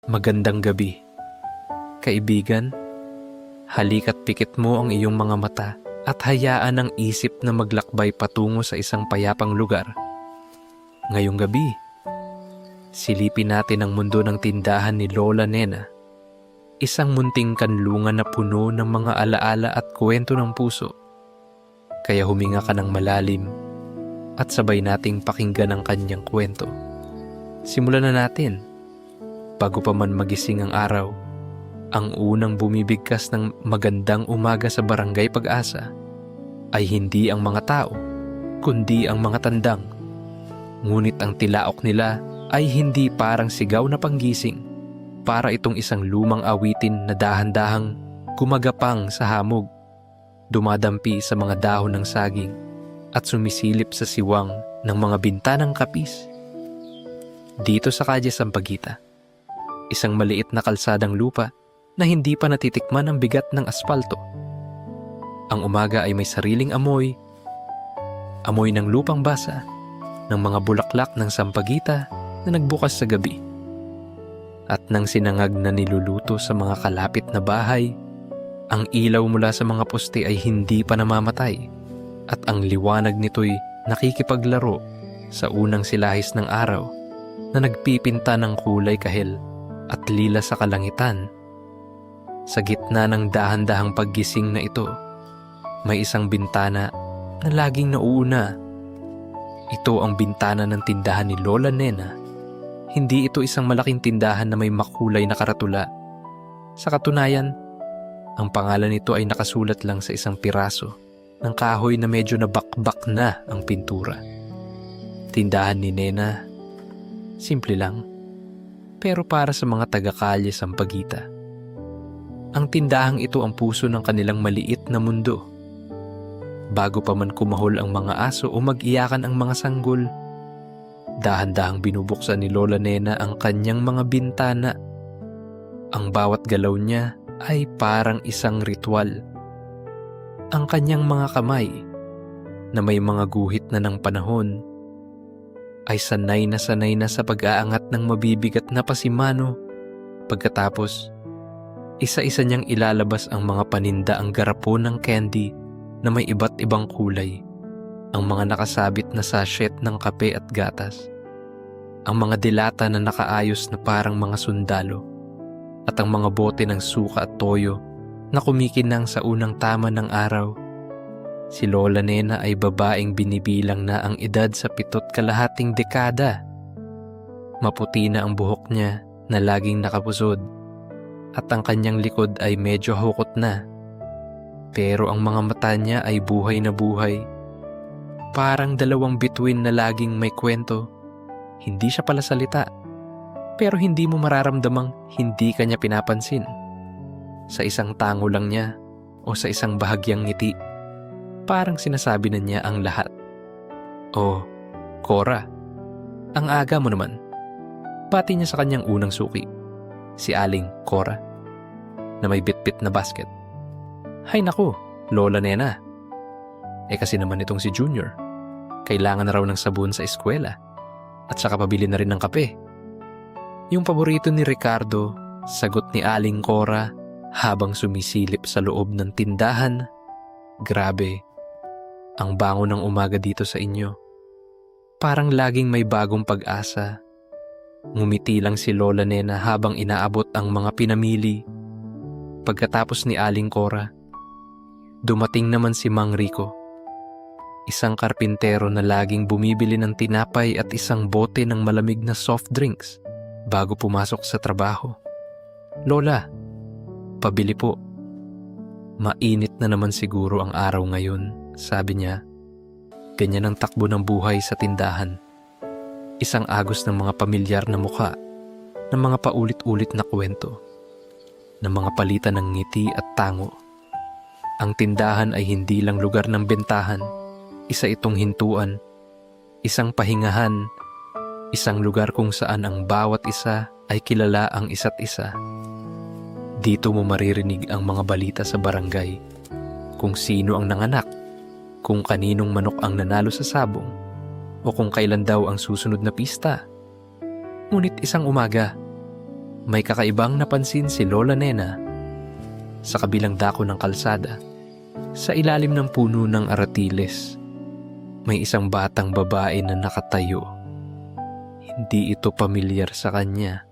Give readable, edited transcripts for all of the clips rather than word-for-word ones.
Magandang gabi. Kaibigan, halika't pikit mo ang iyong mga mata at hayaan ang isip na maglakbay patungo sa isang payapang lugar. Ngayong gabi, silipin natin ang mundo ng tindahan ni Lola Nena. Isang munting kanlungan na puno ng mga alaala at kwento ng puso. Kaya huminga ka ng malalim at sabay nating pakinggan ang kanyang kwento. Simulan na natin. Bago pa man magising ang araw, ang unang bumibigkas ng magandang umaga sa Barangay Pag-asa ay hindi ang mga tao, kundi ang mga tandang. Ngunit ang tilaok nila ay hindi parang sigaw na panggising, para itong isang lumang awitin na dahan-dahang gumagapang sa hamog, dumadampi sa mga dahon ng saging at sumisilip sa siwang ng mga bintanang kapis. Dito sa Kalye Sampaguita, isang maliit na kalsadang lupa na hindi pa natitikman ang bigat ng aspalto. Ang umaga ay may sariling amoy ng lupang basa, ng mga bulaklak ng sampagita na nagbukas sa gabi, at ng sinangag na niluluto sa mga kalapit na bahay. Ang ilaw mula sa mga poste ay hindi pa namamatay, at ang liwanag nito'y nakikipaglaro sa unang silahis ng araw na nagpipinta ng kulay kahel at lila sa kalangitan. Sa gitna ng dahan-dahang paggising na ito, may isang bintana na laging nauuna. Ito ang bintana ng tindahan ni Lola Nena. Hindi ito isang malaking tindahan na may makulay na karatula. Sa katunayan, ang pangalan nito ay nakasulat lang sa isang piraso ng kahoy na medyo nabakbak na ang pintura. Tindahan ni Nena, simple lang, pero para sa mga taga-Kalye Sampaguita. Ang tindahang ito ang puso ng kanilang maliit na mundo. Bago pa man kumahol ang mga aso o mag-iyakan ang mga sanggol, dahan-dahang binubuksan ni Lola Nena ang kanyang mga bintana. Ang bawat galaw niya ay parang isang ritual. Ang kanyang mga kamay, na may mga guhit na ng panahon, ay sanay na sa pag-aangat ng mabibigat na pasimano. Pagkatapos, isa-isa niyang ilalabas ang mga paninda, ang garapon ng candy na may iba't ibang kulay, ang mga nakasabit na sachet ng kape at gatas, ang mga dilata na nakaayos na parang mga sundalo, at ang mga bote ng suka at toyo na kumikinang sa unang tama ng araw. Si Lola Nena ay babaeng binibilang na ang edad sa 7.5 dekada. Maputi na ang buhok niya na laging nakapusod, at ang kanyang likod ay medyo hukot na. Pero ang mga mata niya ay buhay na buhay. Parang dalawang bituin na laging may kwento. Hindi siya pala salita, pero hindi mo mararamdamang hindi ka niya pinapansin. Sa isang tango lang niya o sa isang bahagyang ngiti, parang sinasabi na niya ang lahat. "Oh, Cora, ang aga mo naman." Pati niya sa kanyang unang suki, si Aling Cora, na may bitbit na basket. "Hay naku, Lola Nena. Kasi naman itong si Junior, kailangan na raw ng sabon sa eskwela, at saka pabili na rin ng kape." Yung paborito ni Ricardo, sagot ni Aling Cora habang sumisilip sa loob ng tindahan. "Grabe, ang bango ng umaga dito sa inyo. Parang laging may bagong pag-asa." Ngumiti lang si Lola Nena habang inaabot ang mga pinamili. Pagkatapos ni Aling Cora, dumating naman si Mang Rico, isang karpintero na laging bumibili ng tinapay at isang bote ng malamig na soft drinks bago pumasok sa trabaho. "Lola, pabili po. Mainit na naman siguro ang araw ngayon," sabi niya. Ganyan ang takbo ng buhay sa tindahan. Isang agos ng mga pamilyar na mukha, ng mga paulit-ulit na kwento, ng mga palitan ng ngiti at tango. Ang tindahan ay hindi lang lugar ng bentahan. Isa itong hintuan, isang pahingahan, isang lugar kung saan ang bawat isa ay kilala ang isa't isa. Dito mo maririnig ang mga balita sa barangay, kung sino ang nanganak, kung kaninong manok ang nanalo sa sabong, o kung kailan daw ang susunod na pista. Ngunit isang umaga, May kakaibang napansin si Lola Nena sa kabilang dako ng kalsada. Sa ilalim ng puno ng aratiles, may isang batang babae na nakatayo. Hindi ito pamilyar sa kanya.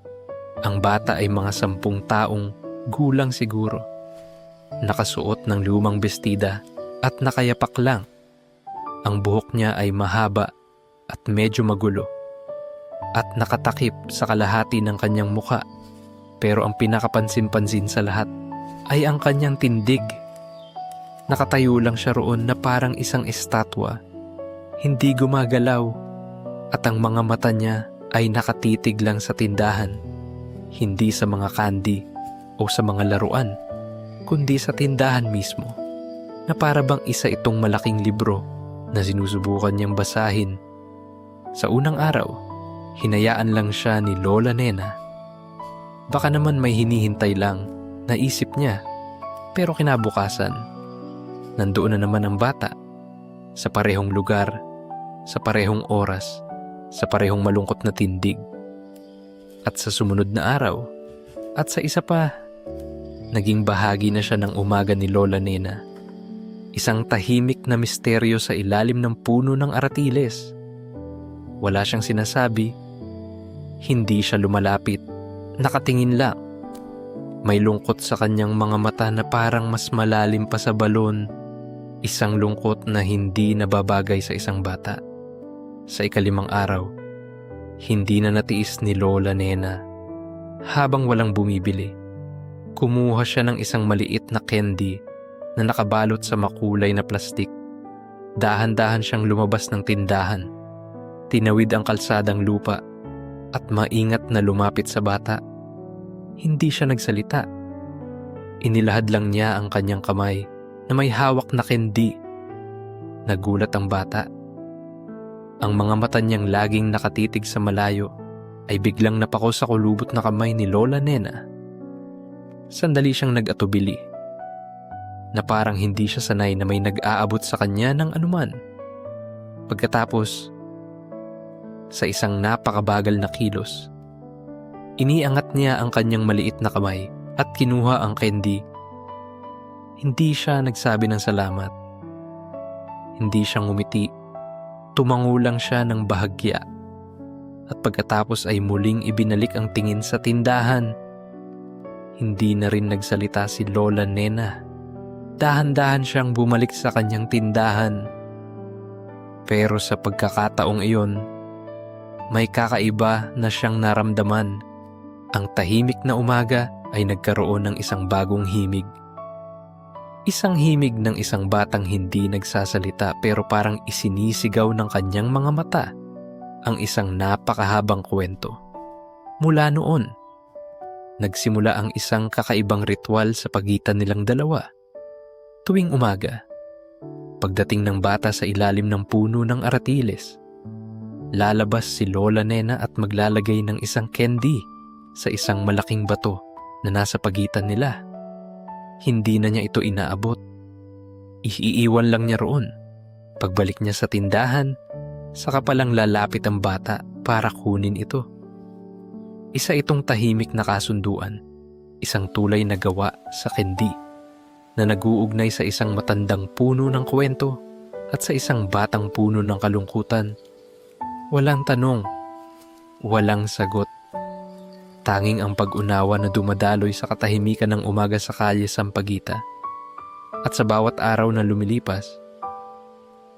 Ang bata ay mga 10 taong gulang siguro. Nakasuot ng lumang bestida at nakayapak lang. Ang buhok niya ay mahaba at medyo magulo at nakatakip sa kalahati ng kanyang muka. Pero ang pinakapansin-pansin sa lahat ay ang kanyang tindig. Nakatayo lang siya roon na parang isang estatwa. Hindi gumagalaw at ang mga mata niya ay nakatitig lang sa tindahan. Hindi sa mga candy o sa mga laruan, kundi sa tindahan mismo, na para bang isa itong malaking libro na sinusubukan niyang basahin. Sa unang araw, hinayaan lang siya ni Lola Nena. Baka naman may hinihintay lang, naisip niya. Pero kinabukasan, nandoon na naman ang bata. Sa parehong lugar, sa parehong oras, sa parehong malungkot na tindig. At sa sumunod na araw, at sa isa pa, naging bahagi na siya ng umaga ni Lola Nena. Isang tahimik na misteryo sa ilalim ng puno ng aratiles. Wala siyang sinasabi. Hindi siya lumalapit. Nakatingin lang. May lungkot sa kanyang mga mata na parang mas malalim pa sa balon. Isang lungkot na hindi nababagay sa isang bata. Sa ika-5 araw, hindi na natiis ni Lola Nena. Habang walang bumibili, kumuha siya ng isang maliit na candy na nakabalot sa makulay na plastik. Dahan-dahan siyang lumabas ng tindahan. Tinawid ang kalsadang lupa at maingat na lumapit sa bata. Hindi siya nagsalita. Inilahad lang niya ang kanyang kamay na may hawak na candy. Nagulat ang bata. Ang mga mata niyang laging nakatitig sa malayo ay biglang napako sa kulubot na kamay ni Lola Nena. Sandali siyang nag-atubili, na parang hindi siya sanay na may nag-aabot sa kanya ng anuman. Pagkatapos, sa isang napakabagal na kilos, iniangat niya ang kanyang maliit na kamay at kinuha ang candy. Hindi siya nagsabi ng salamat. Hindi siya ngumiti. Tumango lang siya ng bahagya. At pagkatapos ay muling ibinalik ang tingin sa tindahan. Hindi na rin nagsalita si Lola Nena. Dahan-dahan siyang bumalik sa kanyang tindahan. Pero sa pagkakataong iyon, may kakaiba na siyang naramdaman. Ang tahimik na umaga ay nagkaroon ng isang bagong himig. Isang himig ng isang batang hindi nagsasalita pero parang isinisigaw ng kanyang mga mata ang isang napakahabang kwento. Mula noon, nagsimula ang isang kakaibang ritual sa pagitan nilang dalawa. Tuwing umaga, pagdating ng bata sa ilalim ng puno ng aratiles, lalabas si Lola Nena at maglalagay ng isang candy sa isang malaking bato na nasa pagitan nila. Hindi na niya ito inaabot. Iiiwan lang niya roon. Pagbalik niya sa tindahan, saka palang lalapit ang bata para kunin ito. Isa itong tahimik na kasunduan, isang tulay na gawa sa candy na nag-uugnay sa isang matandang puno ng kwento at sa isang batang puno ng kalungkutan. Walang tanong, walang sagot. Tanging ang pag-unawa na dumadaloy sa katahimikan ng umaga sa kalye Sampaguita. At sa bawat araw na lumilipas,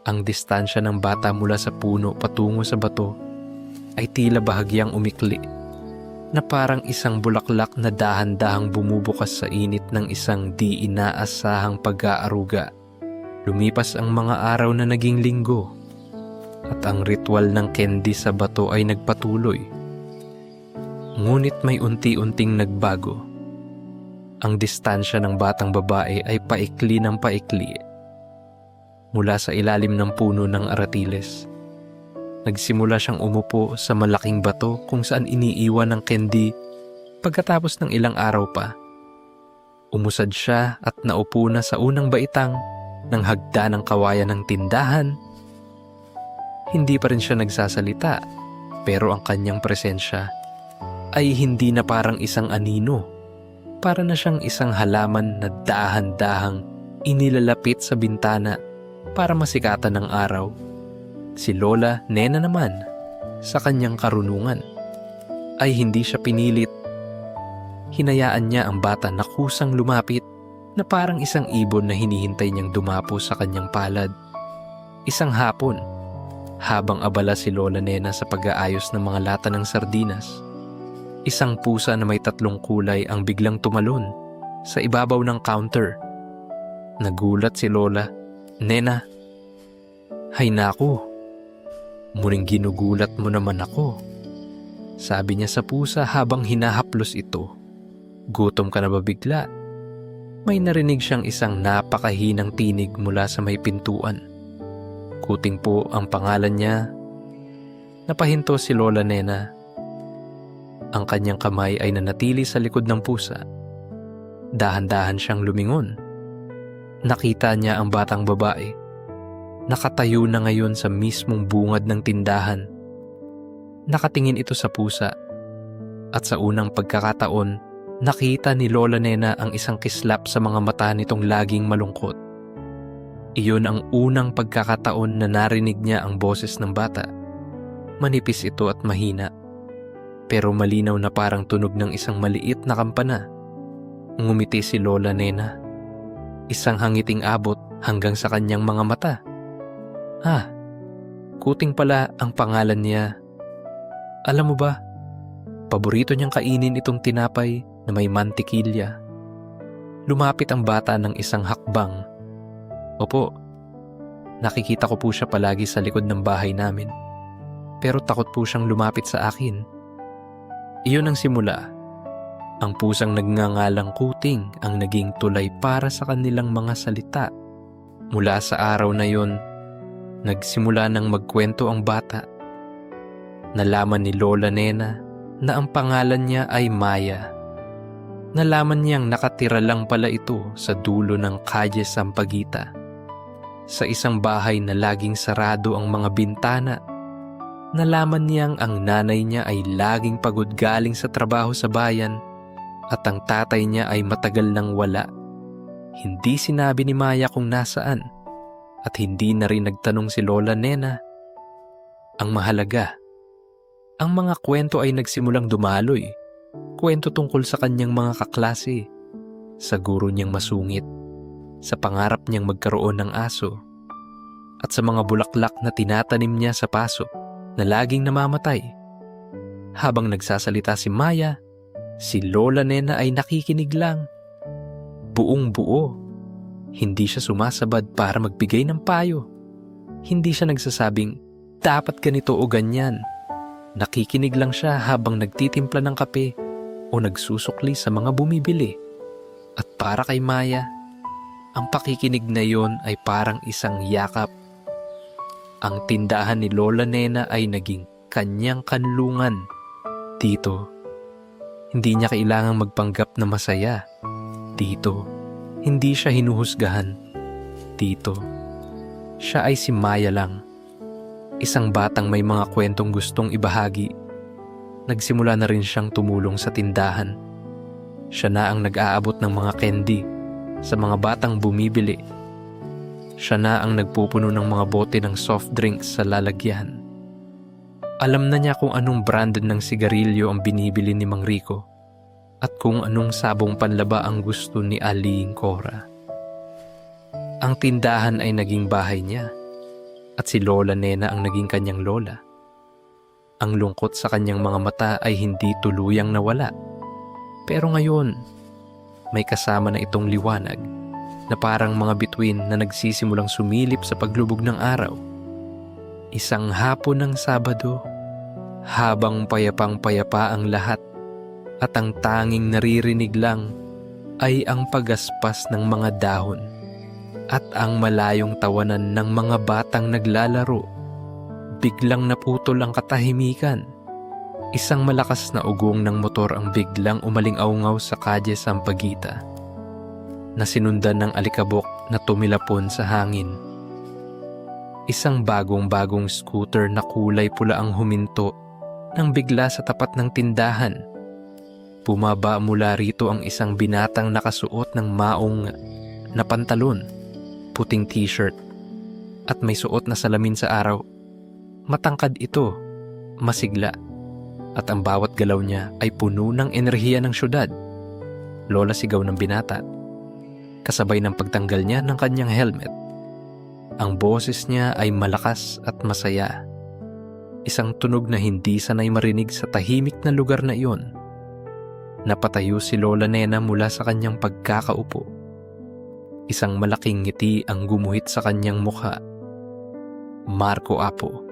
ang distansya ng bata mula sa puno patungo sa bato ay tila bahagyang umikli, na parang isang bulaklak na dahan-dahang bumubukas sa init ng isang di inaasahang pag-aaruga. Lumipas ang mga araw na naging linggo, at ang ritual ng candy sa bato ay nagpatuloy. Ngunit may unti-unting nagbago. Ang distansya ng batang babae ay paikli ng paikli. Mula sa ilalim ng puno ng aratiles, nagsimula siyang umupo sa malaking bato kung saan iniiwan ng candy. Pagkatapos ng ilang araw pa, umusad siya at naupo na sa unang baitang ng hagda ng kawayan ng tindahan. Hindi pa rin siya nagsasalita, pero ang kanyang presensya ay hindi na parang isang anino. Para na siyang isang halaman na dahan-dahang inilalapit sa bintana para masikatan ng araw. Si Lola Nena naman, sa kanyang karunungan, ay hindi siya pinilit. Hinayaan niya ang bata na kusang lumapit na parang isang ibon na hinihintay niyang dumapo sa kanyang palad. Isang hapon, habang abala si Lola Nena sa pag-aayos ng mga lata ng sardinas, isang pusa na may 3 kulay ang biglang tumalon sa ibabaw ng counter. Nagulat si Lola Nena. "Hay naku, muling ginugulat mo naman ako," sabi niya sa pusa habang hinahaplos ito. "Gutom ka na ba bigla?" May narinig siyang isang napakahinang tinig mula sa may pintuan. Kuting po ang pangalan niya. Napahinto si Lola Nena. Ang kanyang kamay ay nanatili sa likod ng pusa. Dahan-dahan siyang lumingon. Nakita niya ang batang babae. Nakatayo na ngayon sa mismong bungad ng tindahan. Nakatingin ito sa pusa. At sa unang pagkakataon, nakita ni Lola Nena ang isang kislap sa mga mata nitong laging malungkot. Iyon ang unang pagkakataon na narinig niya ang boses ng bata. Manipis ito at mahina, pero malinaw na parang tunog ng isang maliit na kampana. Ngumiti si Lola Nena. Isang hangiting abot hanggang sa kanyang mga mata. Kuting pala ang pangalan niya. Alam mo ba, paborito niyang kainin itong tinapay na may mantikilya. Lumapit ang bata ng isang hakbang. Opo, nakikita ko po siya palagi sa likod ng bahay namin. Pero takot po siyang lumapit sa akin. Iyon ang simula. Ang pusang nagngangalang Kuting ang naging tulay para sa kanilang mga salita. Mula sa araw na yon, nagsimula nang magkwento ang bata. Nalaman ni Lola Nena na ang pangalan niya ay Maya. Nalaman niyang nakatira lang pala ito sa dulo ng Kalye Sampaguita. Sa isang bahay na laging sarado ang mga bintana. Nalaman niyang ang nanay niya ay laging pagod galing sa trabaho sa bayan at ang tatay niya ay matagal nang wala. Hindi sinabi ni Maya kung nasaan at hindi na rin nagtanong si Lola Nena. Ang mahalaga, ang mga kwento ay nagsimulang dumaloy. Kwento tungkol sa kanyang mga kaklase, sa guro niyang masungit, sa pangarap niyang magkaroon ng aso, at sa mga bulaklak na tinatanim niya sa paso na laging namamatay. Habang nagsasalita si Maya, si Lola Nena ay nakikinig lang. Buong buo. Hindi siya sumasabad para magbigay ng payo. Hindi siya nagsasabing, dapat ganito o ganyan. Nakikinig lang siya habang nagtitimpla ng kape o nagsusukli sa mga bumibili. At para kay Maya, ang pakikinig na yon ay parang isang yakap. Ang tindahan ni Lola Nena ay naging kanyang kanlungan. Dito, hindi niya kailangang magpanggap na masaya. Dito, hindi siya hinuhusgahan. Dito, siya ay si Maya lang. Isang batang may mga kwentong gustong ibahagi. Nagsimula na rin siyang tumulong sa tindahan. Siya na ang nag-aabot ng mga candy sa mga batang bumibili. Siya na ang nagpupuno ng mga bote ng soft drinks sa lalagyan. Alam na niya kung anong branded ng sigarilyo ang binibili ni Mang Rico at kung anong sabong panlaba ang gusto ni Aling Cora. Ang tindahan ay naging bahay niya at si Lola Nena ang naging kanyang lola. Ang lungkot sa kanyang mga mata ay hindi tuluyang nawala. Pero ngayon, may kasama na itong liwanag na parang mga bituin na nagsisimulang sumilip sa paglubog ng araw. Isang hapon ng Sabado, habang payapang-payapa ang lahat at ang tanging naririnig lang ay ang pagaspas ng mga dahon at ang malayong tawanan ng mga batang naglalaro. Biglang naputol ang katahimikan. Isang malakas na ugong ng motor ang biglang umaling-aungaw sa Kalye Sampaguita, na sinundan ng alikabok na tumilapon sa hangin. Isang bagong-bagong scooter na kulay pula ang huminto nang bigla sa tapat ng tindahan. Bumaba mula rito ang isang binatang nakasuot ng maong na pantalon, puting t-shirt, at may suot na salamin sa araw. Matangkad ito, masigla, at ang bawat galaw niya ay puno ng enerhiya ng syudad. Lola, sigaw ng binata, kasabay ng pagtanggal niya ng kanyang helmet. Ang boses niya ay malakas at masaya. Isang tunog na hindi sanay marinig sa tahimik na lugar na iyon. Napatayo si Lola Nena mula sa kanyang pagkakaupo. Isang malaking ngiti ang gumuhit sa kanyang mukha. Marco, apo.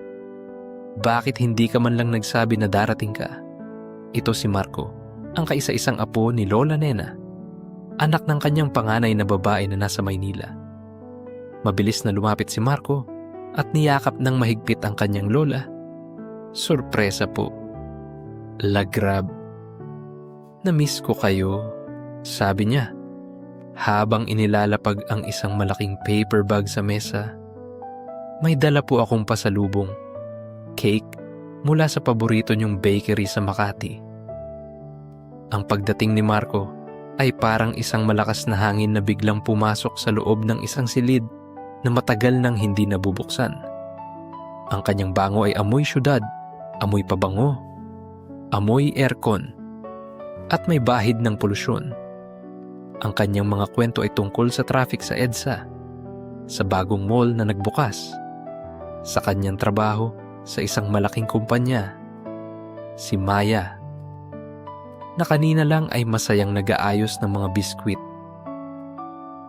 Bakit hindi ka man lang nagsabi na darating ka? Ito si Marco, ang kaisa-isang apo ni Lola Nena, anak ng kanyang panganay na babae na nasa Maynila. Mabilis na lumapit si Marco at niyakap ng mahigpit ang kanyang lola. Sorpresa po. Lagrab. Na-miss ko kayo, sabi niya, habang inilalapag ang isang malaking paper bag sa mesa. May dala po akong pasalubong, cake mula sa paborito niyong bakery sa Makati. Ang pagdating ni Marco ay parang isang malakas na hangin na biglang pumasok sa loob ng isang silid na matagal nang hindi nabubuksan. Ang kanyang bango ay amoy syudad, amoy pabango, amoy aircon, at may bahid ng polusyon. Ang kanyang mga kwento ay tungkol sa traffic sa EDSA, sa bagong mall na nagbukas, sa kanyang trabaho sa isang malaking kumpanya, si Maya, na kanina lang ay masayang nag-aayos ng mga biskwit,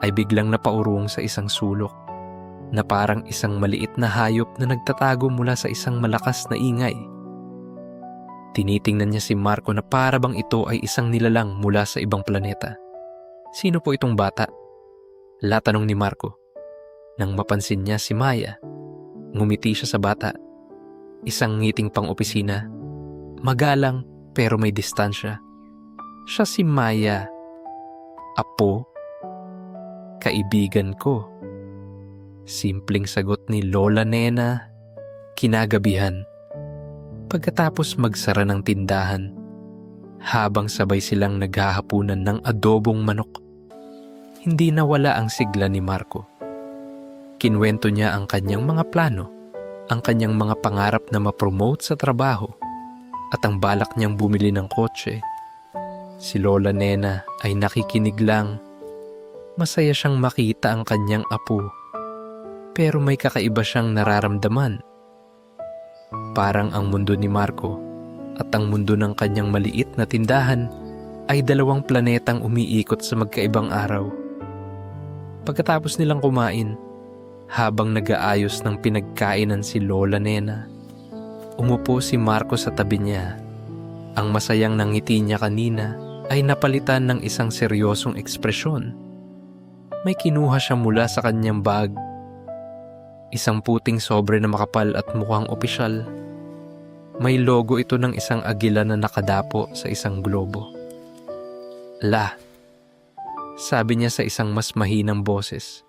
ay biglang napaurong sa isang sulok na parang isang maliit na hayop na nagtatago mula sa isang malakas na ingay. Tinitingnan niya si Marco na para bang ito ay isang nilalang mula sa ibang planeta. Sino po itong bata? Latanong ni Marco. Nang mapansin niya si Maya, ngumiti siya sa bata. Isang ngiting pang-opisina. Magalang pero may distansya. Siya si Maya. Apo? Kaibigan ko. Simpleng sagot ni Lola Nena, kinagabihan. Pagkatapos magsara ng tindahan, habang sabay silang naghahapunan ng adobong manok, hindi nawala ang sigla ni Marco. Kinwento niya ang kanyang mga plano, ang kanyang mga pangarap na ma-promote sa trabaho, at ang balak niyang bumili ng kotse. Si Lola Nena ay nakikinig lang. Masaya siyang makita ang kanyang apo, pero may kakaiba siyang nararamdaman. Parang ang mundo ni Marco at ang mundo ng kanyang maliit na tindahan ay dalawang planetang umiikot sa magkaibang araw. Pagkatapos nilang kumain, habang nag-aayos ng pinagkainan si Lola Nena, umupo si Marco sa tabi niya. Ang masayang nangiti niya kanina ay napalitan ng isang seryosong ekspresyon. May kinuha siya mula sa kanyang bag. Isang puting sobre na makapal at mukhang opisyal. May logo ito ng isang agila na nakadapo sa isang globo. La, sabi niya sa isang mas mahinang boses.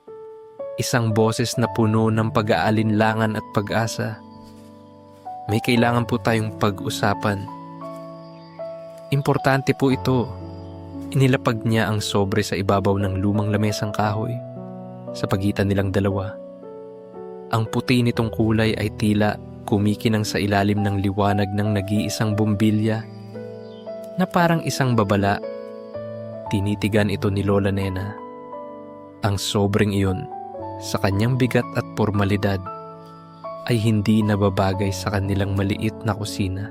Isang boses na puno ng pag-aalinlangan at pag-asa. May kailangan po tayong pag-usapan. Importante po ito. Inilapag niya ang sobre sa ibabaw ng lumang lamesang kahoy sa pagitan nilang dalawa. Ang puti nitong kulay ay tila kumikinang sa ilalim ng liwanag ng nag-iisang bombilya na parang isang babala. Tinitigan ito ni Lola Nena. Ang sobreng iyon, sa kanyang bigat at pormalidad, ay hindi nababagay sa kanilang maliit na kusina.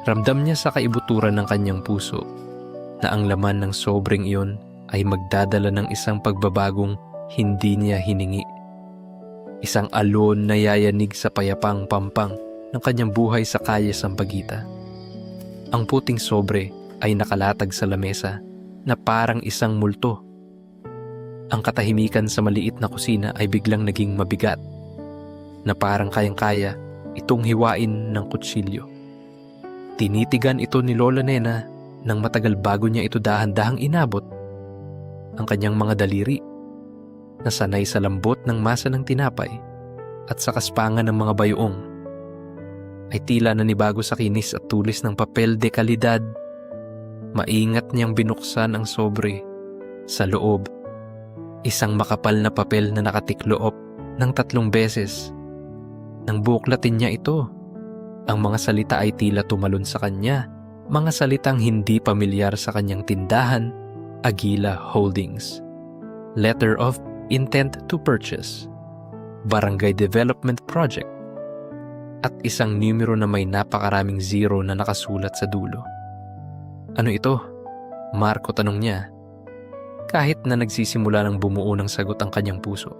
Ramdam niya sa kaibuturan ng kanyang puso na ang laman ng sobreng iyon ay magdadala ng isang pagbabagong hindi niya hiningi. Isang alon na yayanig sa payapang pampang ng kanyang buhay sa kalye Sampaguita. Ang puting sobre ay nakalatag sa lamesa na parang isang multo. Ang katahimikan sa maliit na kusina ay biglang naging mabigat, na parang kayang-kaya itong hiwain ng kutsilyo. Tinitigan ito ni Lola Nena nang matagal bago niya ito dahan-dahang inabot. Ang kanyang mga daliri, nasanay sa lambot ng masa ng tinapay at sa kaspangan ng mga bayuong, ay tila nanibago sa kinis at tulis ng papel de kalidad. Maingat niyang binuksan ang sobre. Sa loob, isang makapal na papel na nakatikloob ng 3 beses. Nang buklatin niya ito, ang mga salita ay tila tumalon sa kanya, mga salitang hindi pamilyar sa kanyang tindahan, Aguila Holdings. Letter of Intent to Purchase, Barangay Development Project, at isang numero na may napakaraming zero na nakasulat sa dulo. Ano ito? Marco tanong niya. Kahit na nagsisimula ng bumuo ng sagot ang kanyang puso.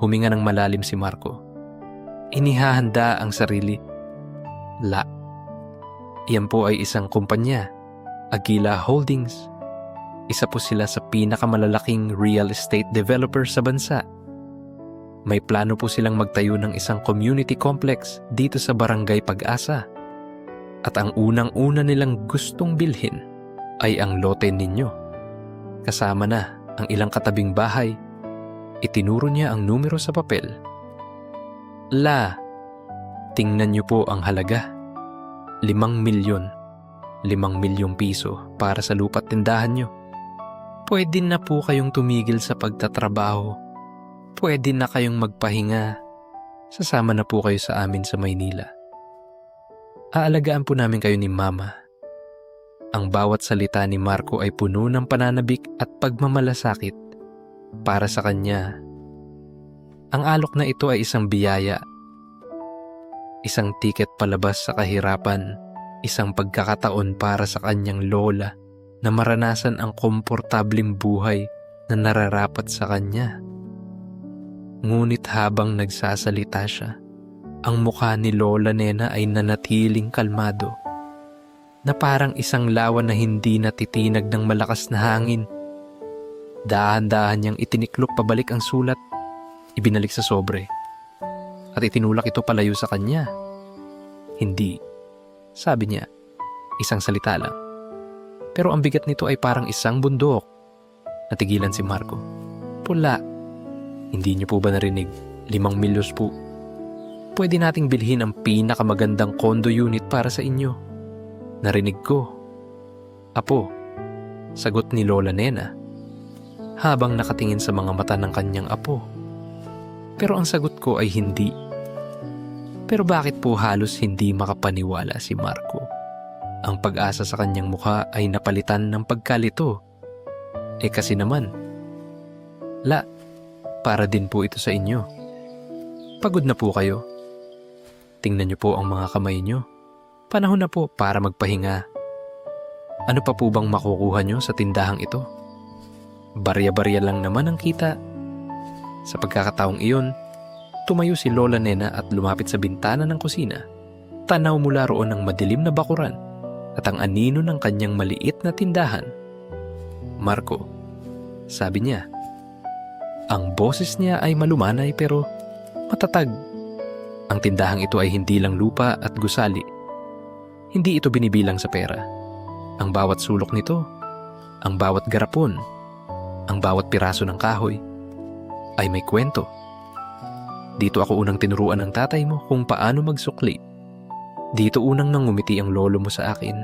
Huminga ng malalim si Marco. Inihahanda ang sarili. La. Iyan po ay isang kumpanya, Aguila Holdings. Isa po sila sa pinakamalalaking real estate developer sa bansa. May plano po silang magtayo ng isang community complex dito sa Barangay Pag-asa. At ang unang-una nilang gustong bilhin ay ang lote ninyo. Kasama na ang ilang katabing bahay. Itinuro niya ang numero sa papel. La, tingnan niyo po ang halaga. 5 milyon. 5 milyong piso para sa lupa't tindahan niyo. Pwede na po kayong tumigil sa pagtatrabaho. Pwede na kayong magpahinga. Sasama na po kayo sa amin sa Maynila. Aalagaan po namin kayo ni Mama. Ang bawat salita ni Marco ay puno ng pananabik at pagmamalasakit para sa kanya. Ang alok na ito ay isang biyaya. Isang tiket palabas sa kahirapan. Isang pagkakataon para sa kanyang lola na maranasan ang komportableng buhay na nararapat sa kanya. Ngunit habang nagsasalita siya, ang mukha ni Lola Nena ay nanatiling kalmado, na parang isang lawan na hindi natitinag ng malakas na hangin. Dahan-dahan niyang itiniklop pabalik ang sulat, ibinalik sa sobre, at itinulak ito palayo sa kanya. Hindi, sabi niya, isang salita lang. Pero ang bigat nito ay parang isang bundok. Natigilan si Marco. Pula. Hindi niyo po ba narinig? 5 milyos po. Pwede nating bilhin ang pinakamagandang condo unit para sa inyo. Narinig ko. Apo, sagot ni Lola Nena, habang nakatingin sa mga mata ng kanyang apo. Pero ang sagot ko ay hindi. Pero bakit po halos hindi makapaniwala si Marco? Ang pag-asa sa kanyang mukha ay napalitan ng pagkalito. Kasi naman, La, para din po ito sa inyo. Pagod na po kayo. Tingnan niyo po ang mga kamay niyo. Panahon na po para magpahinga. Ano pa po bang makukuha niyo sa tindahang ito? Barya-barya lang naman ang kita. Sa pagkakataong iyon, tumayo si Lola Nena at lumapit sa bintana ng kusina. Tanaw mula roon ang madilim na bakuran at ang anino ng kanyang maliit na tindahan. Marco, sabi niya. Ang boses niya ay malumanay pero matatag. Ang tindahang ito ay hindi lang lupa at gusali. Hindi ito binibilang sa pera. Ang bawat sulok nito, ang bawat garapon, ang bawat piraso ng kahoy, ay may kwento. Dito ako unang tinuruan ng tatay mo kung paano magsukli. Dito unang nangumiti ang lolo mo sa akin.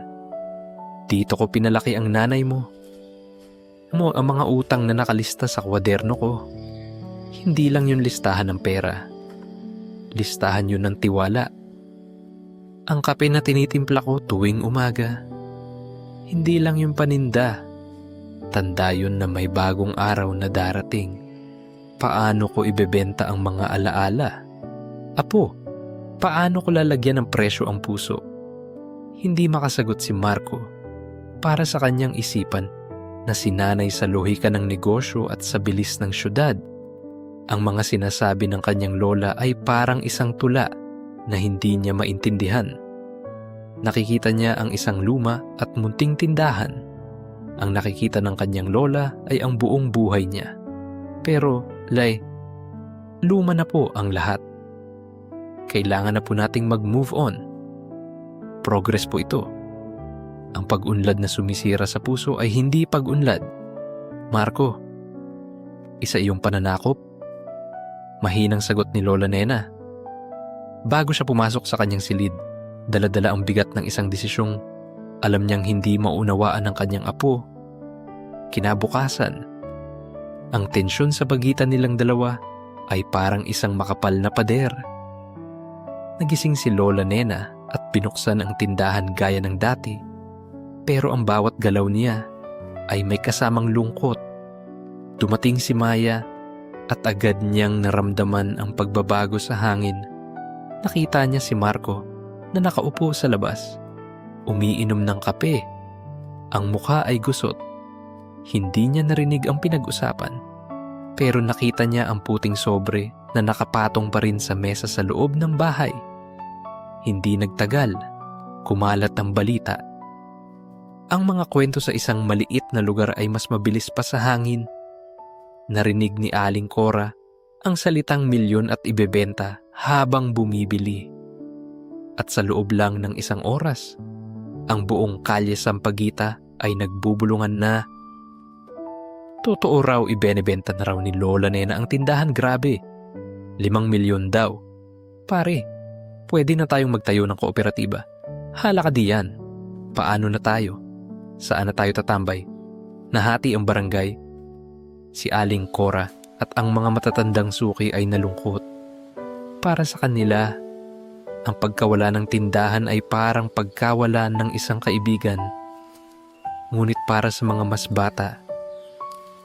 Dito ko pinalaki ang nanay mo. Ang mga utang na nakalista sa kwaderno ko, hindi lang yun listahan ng pera. Listahan yun ng tiwala. Ang kape na tinitimpla ko tuwing umaga, hindi lang yung paninda. Tanda yun na may bagong araw na darating. Paano ko ibebenta ang mga alaala? Apo, paano ko lalagyan ng presyo ang puso? Hindi makasagot si Marco. Para sa kanyang isipan na sinanay sa lohika ng negosyo at sa bilis ng syudad, ang mga sinasabi ng kanyang lola ay parang isang tula na hindi niya maintindihan. Nakikita niya ang isang luma at munting tindahan. Ang nakikita ng kanyang lola ay ang buong buhay niya. Pero, Lay, luma na po ang lahat. Kailangan na po nating mag-move on. Progress po ito. Ang pag-unlad na sumisira sa puso ay hindi pag-unlad. Marco, isa iyong pananakop? Mahinang sagot ni Lola Nena. Bago siya pumasok sa kanyang silid, dala-dala ang bigat ng isang desisyong Alam niyang hindi maunawaan ng kanyang apo. Kinabukasan, ang tensyon sa pagitan nilang dalawa ay parang isang makapal na pader. Nagising si Lola Nena at binuksan ang tindahan gaya ng dati. Pero ang bawat galaw niya ay may kasamang lungkot. Dumating si Maya at agad niyang naramdaman ang pagbabago sa hangin. Nakita niya si Marco na nakaupo sa labas, umiinom ng kape. Ang mukha ay gusot. Hindi niya narinig ang pinag-usapan, pero nakita niya ang puting sobre na nakapatong pa rin sa mesa sa loob ng bahay. Hindi nagtagal, kumalat ang balita. Ang mga kwento sa isang maliit na lugar ay mas mabilis pa sa hangin. Narinig ni Aling Cora ang salitang milyon at ibebenta habang bumibili. At sa loob lang ng isang oras, ang buong kalye Sampaguita ay nagbubulungan na. Totoo raw ibenebenta na raw ni Lola Nena ang tindahan, grabe. 5 milyon daw. Pare, pwede na tayong magtayo ng kooperatiba. Hala ka diyan. Paano na tayo? Saan na tayo tatambay? Nahati ang barangay. Si Aling Cora at ang mga matatandang suki ay nalungkot. Para sa kanila, ang pagkawala ng tindahan ay parang pagkawala ng isang kaibigan. Ngunit para sa mga mas bata,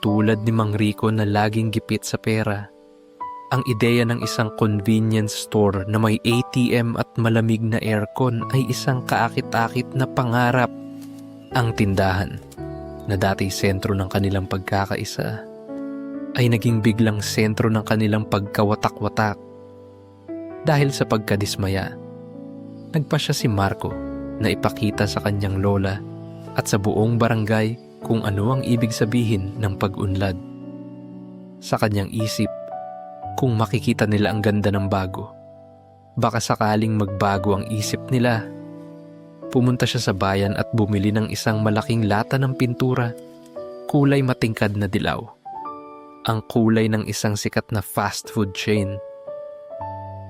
tulad ni Mang Rico na laging gipit sa pera, ang ideya ng isang convenience store na may ATM at malamig na aircon ay isang kaakit-akit na pangarap. Ang tindahan, na dati sentro ng kanilang pagkakaisa, ay naging biglang sentro ng kanilang pagkawatak-watak. Dahil sa pagkadismaya, nagpasya si Marco na ipakita sa kanyang lola at sa buong barangay kung ano ang ibig sabihin ng pag-unlad. Sa kanyang isip, kung makikita nila ang ganda ng bago, baka sakaling magbago ang isip nila. Pumunta siya sa bayan at bumili ng isang malaking lata ng pintura, kulay matingkad na dilaw. Ang kulay ng isang sikat na fast food chain.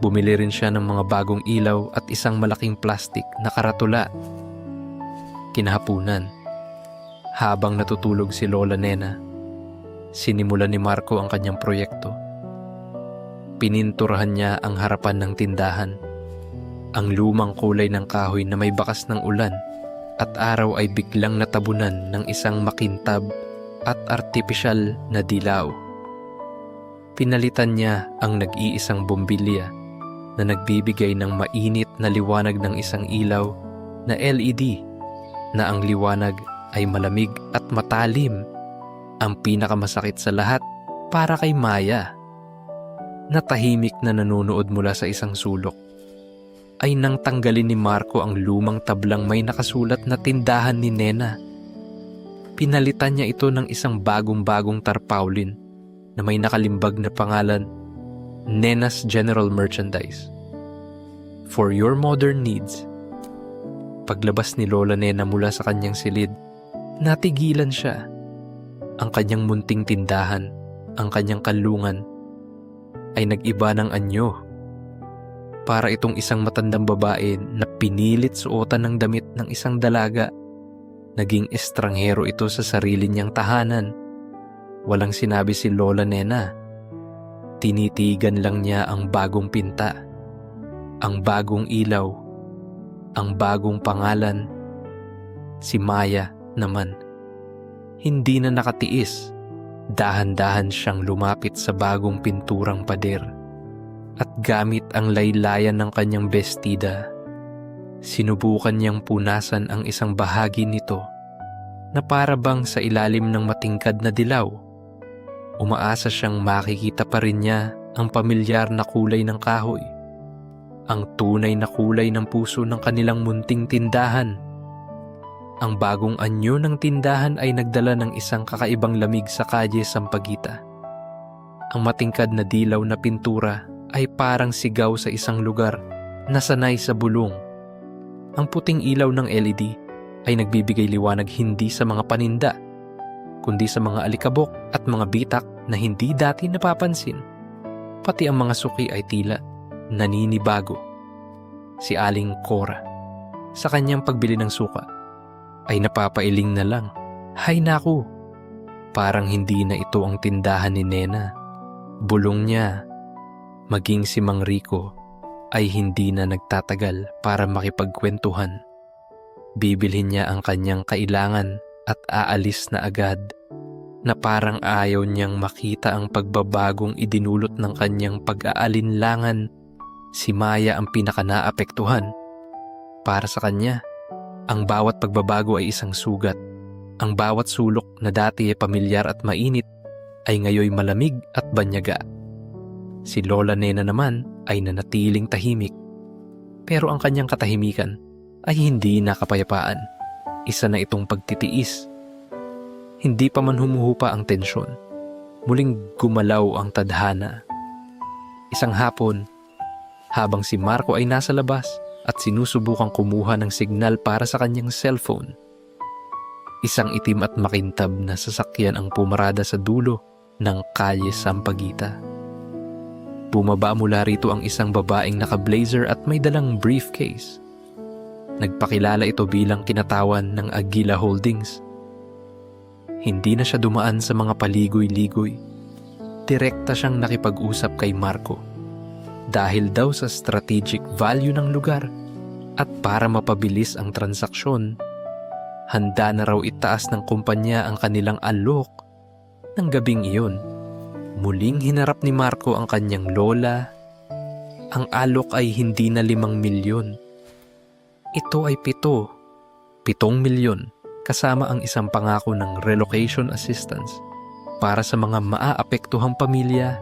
Bumili rin siya ng mga bagong ilaw at isang malaking plastik na karatula. Kinahapunan, habang natutulog si Lola Nena, sinimulan ni Marco ang kanyang proyekto. Pininturahan niya ang harapan ng tindahan. Ang lumang kulay ng kahoy na may bakas ng ulan at araw ay biglang natabunan ng isang makintab at artipisyal na dilaw. Pinalitan niya ang nag-iisang bombilya na nagbibigay ng mainit na liwanag ng isang ilaw na LED na ang liwanag ay malamig at matalim. Ang pinakamasakit sa lahat para kay Maya, na tahimik na nanonood mula sa isang sulok, ay nang tanggalin ni Marco ang lumang tablang may nakasulat na tindahan ni Nena. Pinalitan niya ito ng isang bagong-bagong tarpaulin na may nakalimbag na pangalan, Nena's General Merchandise. For your modern needs. Paglabas ni Lola Nena mula sa kanyang silid, natigilan siya. Ang kanyang munting tindahan, ang kanyang kalungan, ay nag-iba ng anyo. Para itong isang matandang babae na pinilit suotan ng damit ng isang dalaga. Naging estranghero ito sa sarili niyang tahanan. Walang sinabi si Lola Nena. Tinitigan lang niya ang bagong pinta, ang bagong ilaw, ang bagong pangalan. Si Maya naman, hindi na nakatiis. Dahan-dahan siyang lumapit sa bagong pinturang pader. At gamit ang laylayan ng kanyang bestida, sinubukan niyang punasan ang isang bahagi nito na para bang sa ilalim ng matingkad na dilaw. Umaasa siyang makikita pa rin niya ang pamilyar na kulay ng kahoy, ang tunay na kulay ng puso ng kanilang munting tindahan. Ang bagong anyo ng tindahan ay nagdala ng isang kakaibang lamig sa kalye Sampaguita. Ang matingkad na dilaw na pintura ay parang sigaw sa isang lugar na sanay sa bulong. Ang puting ilaw ng LED ay nagbibigay liwanag hindi sa mga paninda, kundi sa mga alikabok at mga bitak na hindi dati napapansin. Pati ang mga suki ay tila naninibago. Si Aling Cora, sa kanyang pagbili ng suka, ay napapailing na lang. Hay naku, parang hindi na ito ang tindahan ni Nena. Bulong niya. Maging si Mang Rico ay hindi na nagtatagal para makipagkwentuhan. Bibilhin niya ang kanyang kailangan at aalis na agad, na parang ayaw niyang makita ang pagbabagong idinulot ng kanyang pag-aalinlangan. Si Maya ang pinaka-naapektuhan. Para sa kanya, ang bawat pagbabago ay isang sugat. Ang bawat sulok na dati ay pamilyar at mainit ay ngayoy malamig at banyaga. Si Lola Nena naman ay nanatiling tahimik. Pero ang kanyang katahimikan ay hindi nakapayapaan. Isa na itong pagtitiis. Hindi pa man humuhupa ang tensyon. Muling gumalaw ang tadhana. Isang hapon, habang si Marco ay nasa labas at sinusubukang kumuha ng signal para sa kanyang cellphone, isang itim at makintab na sasakyan ang pumarada sa dulo ng Kalye Sampaguita. Bumaba mula rito ang isang babaeng naka-blazer at may dalang briefcase. Nagpakilala ito bilang kinatawan ng Aguila Holdings. Hindi na siya dumaan sa mga paligoy-ligoy. Direkta siyang nakipag-usap kay Marco. Dahil daw sa strategic value ng lugar at para mapabilis ang transaksyon, handa na raw itaas ng kumpanya ang kanilang alok ng gabing iyon. Muling hinarap ni Marco ang kanyang lola. Ang alok ay hindi na 5 milyon. Ito ay 7 milyon kasama ang isang pangako ng relocation assistance para sa mga maaapektuhang pamilya.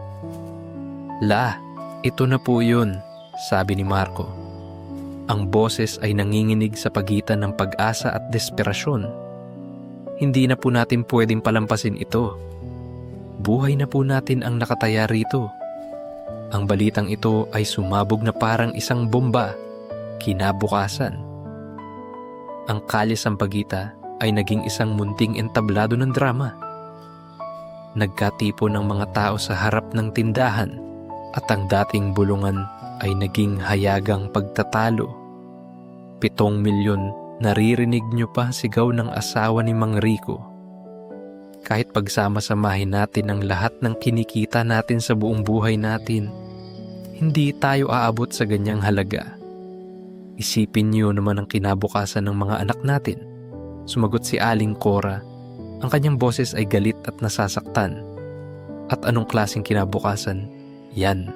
Ito na po yun, sabi ni Marco. Ang boses ay nanginginig sa pagitan ng pag-asa at desperasyon. Hindi na po natin pwedeng palampasin ito. Buhay na po natin ang nakataya rito. Ang balitang ito ay sumabog na parang isang bomba. Kinabukasan, ang Kalye Sampaguita ay naging isang munting entablado ng drama. Nagkatipon ng mga tao sa harap ng tindahan at ang dating bulungan ay naging hayagang pagtatalo. 7 milyon, naririnig niyo pa sigaw ng asawa ni Mang Rico. Kahit pagsama-samahin natin ang lahat ng kinikita natin sa buong buhay natin, hindi tayo aabot sa ganyang halaga. Isipin niyo naman ang kinabukasan ng mga anak natin. Sumagot si Aling Cora. Ang kanyang boses ay galit at nasasaktan. At anong klaseng kinabukasan? Yan.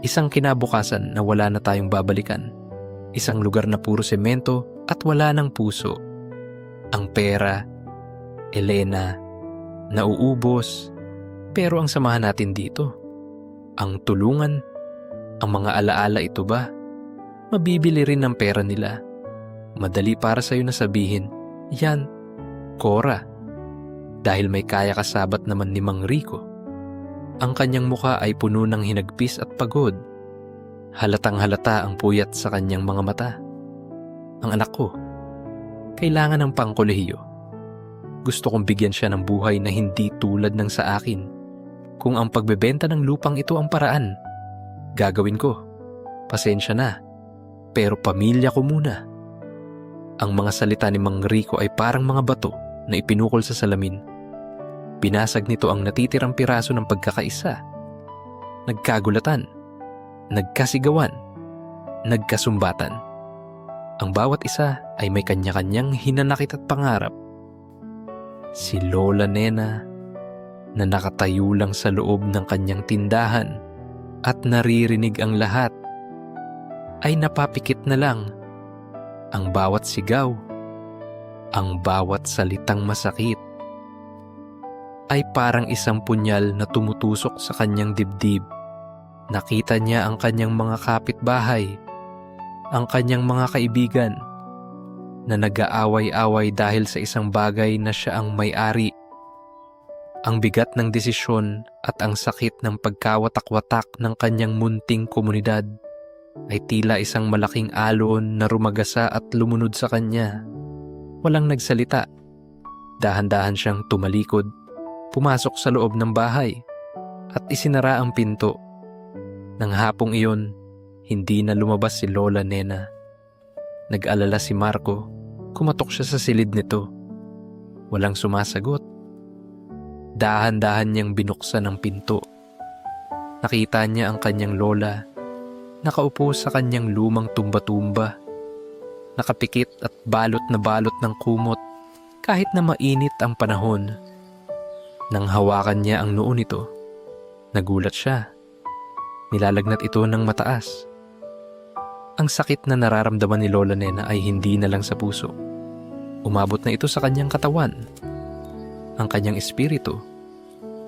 Isang kinabukasan na wala na tayong babalikan. Isang lugar na puro semento at wala ng puso. Ang pera, Elena, nauubos. Pero ang samahan natin dito, ang tulungan, ang mga alaala, ito ba? Mabibili rin ng pera nila. Madali para sa'yo na sabihin, yan, Cora. Dahil may kaya kasabat naman ni Mang Rico. Ang kanyang mukha ay puno ng hinagpis at pagod. Halatang halata ang puyat sa kanyang mga mata. Ang anak ko, kailangan ng pangkolehiyo. Gusto kong bigyan siya ng buhay na hindi tulad ng sa akin. Kung ang pagbebenta ng lupang ito ang paraan, gagawin ko. Pasensya na, pero pamilya ko muna. Ang mga salita ni Mang Rico ay parang mga bato na ipinukol sa salamin. Binasag nito ang natitirang piraso ng pagkakaisa. Nagkagulatan, nagkasigawan, nagkasumbatan. Ang bawat isa ay may kanya-kanyang hinanakit at pangarap. Si Lola Nena, na nakatayo lang sa loob ng kanyang tindahan at naririnig ang lahat, ay napapikit na lang. Ang bawat sigaw, ang bawat salitang masakit, ay parang isang punyal na tumutusok sa kanyang dibdib. Nakita niya ang kanyang mga kapitbahay, ang kanyang mga kaibigan, na nag-aaway-away dahil sa isang bagay na siya ang may-ari. Ang bigat ng desisyon at ang sakit ng pagkawatak-watak ng kanyang munting komunidad ay tila isang malaking alon na rumagasa at lumunod sa kanya. Walang nagsalita. Dahan-dahan siyang tumalikod, pumasok sa loob ng bahay at isinara ang pinto. Nang hapong iyon, hindi na lumabas si Lola Nena. Nag-alala si Marco. Kumatok siya sa silid nito. Walang sumasagot. Dahan-dahan niyang binuksan ang pinto. Nakita niya ang kanyang lola, nakaupo sa kanyang lumang tumba-tumba, nakapikit at balot na balot ng kumot kahit na mainit ang panahon. Nang hawakan niya ang noo nito, nagulat siya. Nilalagnat ito ng mataas. Ang sakit na nararamdaman ni Lola Nena ay hindi na lang sa puso. Umabot na ito sa kanyang katawan. Ang kanyang espiritu,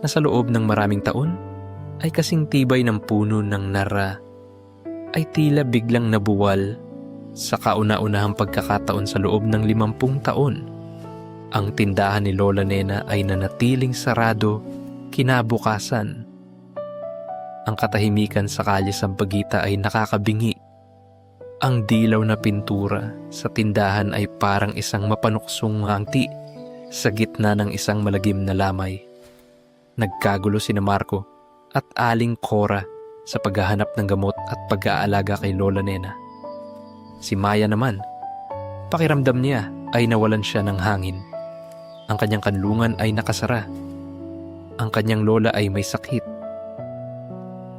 na sa loob ng maraming taon, ay kasing tibay ng puno ng nara, ay tila biglang nabuwal sa kauna-unahang pagkakataon sa loob ng 50 taon. Ang tindahan ni Lola Nena ay nanatiling sarado kinabukasan. Ang katahimikan sa kalye Sampaguita ay nakakabingi. Ang dilaw na pintura sa tindahan ay parang isang mapanuksong hangti sa gitna ng isang malagim na lamay. Nagkagulo sina Marco at Aling Cora sa paghahanap ng gamot at pag-aalaga kay Lola Nena. Si Maya naman, pakiramdam niya ay nawalan siya ng hangin. Ang kanyang kanlungan ay nakasara. Ang kanyang lola ay may sakit.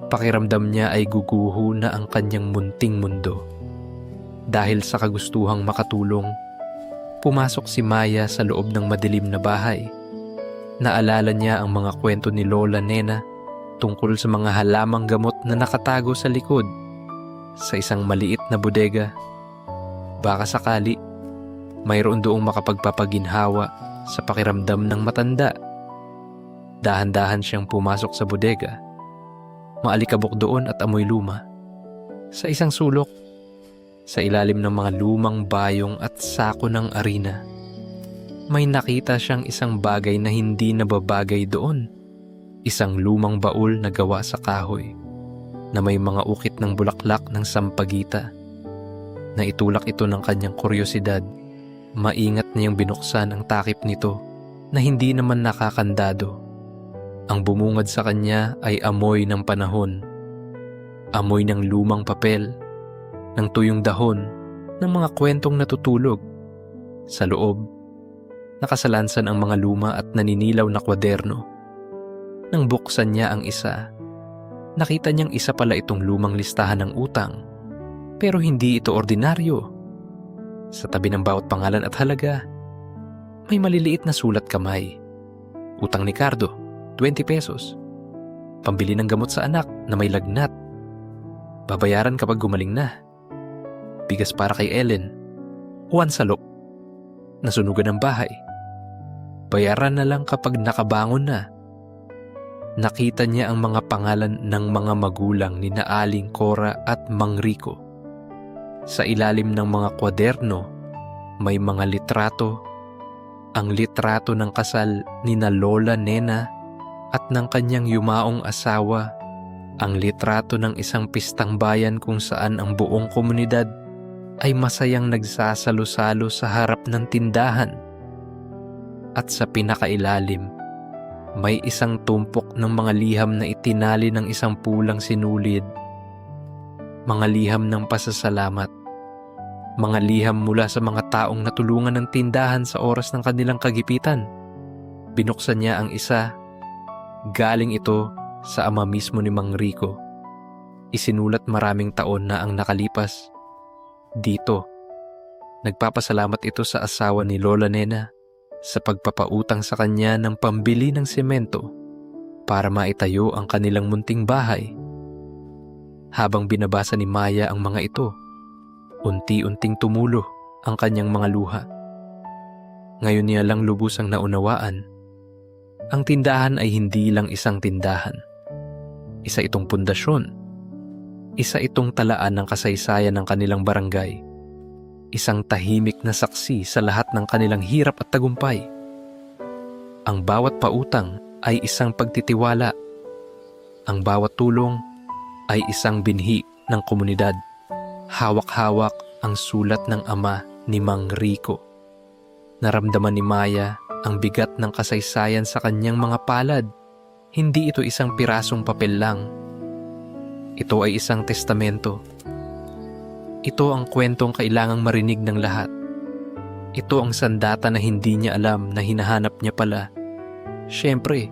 Pakiramdam niya ay guguho na ang kanyang munting mundo. Dahil sa kagustuhang makatulong, pumasok si Maya sa loob ng madilim na bahay. Naalala niya ang mga kwento ni Lola Nena tungkol sa mga halamang gamot na nakatago sa likod sa isang maliit na bodega. Baka sakali, mayroon doong makapagpapaginhawa sa pakiramdam ng matanda. Dahan-dahan siyang pumasok sa bodega. Maalikabok doon at amoy luma. Sa isang sulok, sa ilalim ng mga lumang bayong at sako ng arina, may nakita siyang isang bagay na hindi nababagay doon. Isang lumang baul na gawa sa kahoy na may mga ukit ng bulaklak ng Sampaguita. Naitulak ito ng kanyang kuryosidad. Maingat niyang binuksan ang takip nito na hindi naman nakakandado. Ang bumungad sa kanya ay amoy ng panahon, amoy ng lumang papel, ng tuyong dahon, ng mga kwentong natutulog. Sa loob, nakasalansan ang mga luma at naninilaw na kwaderno. Nang buksan niya ang isa, nakita niyang isa pala itong lumang listahan ng utang, pero hindi ito ordinaryo. Sa tabi ng bawat pangalan at halaga, may maliliit na sulat kamay. Utang ni Cardo, 20 pesos. Pambili ng gamot sa anak na may lagnat. Babayaran kapag gumaling na. Bigas para kay Ellen. Uwan salok. Nasunugan ang bahay. Bayaran na lang kapag nakabangon na. Nakita niya ang mga pangalan ng mga magulang ni na Aling Cora at Mang Rico. Sa ilalim ng mga kwaderno, may mga litrato. Ang litrato ng kasal ni na Lola Nena at ng kanyang yumaong asawa. Ang litrato ng isang pistang bayan kung saan ang buong komunidad ay masayang nagsasalo-salo sa harap ng tindahan. At sa pinakailalim, may isang tumpok ng mga liham na itinali ng isang pulang sinulid. Mga liham ng pasasalamat. Mga liham mula sa mga taong natulungan ng tindahan sa oras ng kanilang kagipitan. Binuksan niya ang isa. Galing ito sa ama mismo ni Mang Rico. Isinulat maraming taon na ang nakalipas. Dito, nagpapasalamat ito sa asawa ni Lola Nena sa pagpapautang sa kanya ng pambili ng semento para maitayo ang kanilang munting bahay. Habang binabasa ni Maya ang mga ito, unti-unting tumulo ang kanyang mga luha. Ngayon niya lang lubusang naunawaan. Ang tindahan ay hindi lang isang tindahan. Isa itong pundasyon. Isa itong talaan ng kasaysayan ng kanilang barangay. Isang tahimik na saksi sa lahat ng kanilang hirap at tagumpay. Ang bawat pautang ay isang pagtitiwala. Ang bawat tulong ay isang binhi ng komunidad. Hawak-hawak ang sulat ng ama ni Mang Rico. Naramdaman ni Maya ang bigat ng kasaysayan sa kanyang mga palad. Hindi ito isang pirasong papel lang. Ito ay isang testamento. Ito ang kwentong kailangang marinig ng lahat. Ito ang sandata na hindi niya alam na hinahanap niya pala. Siyempre,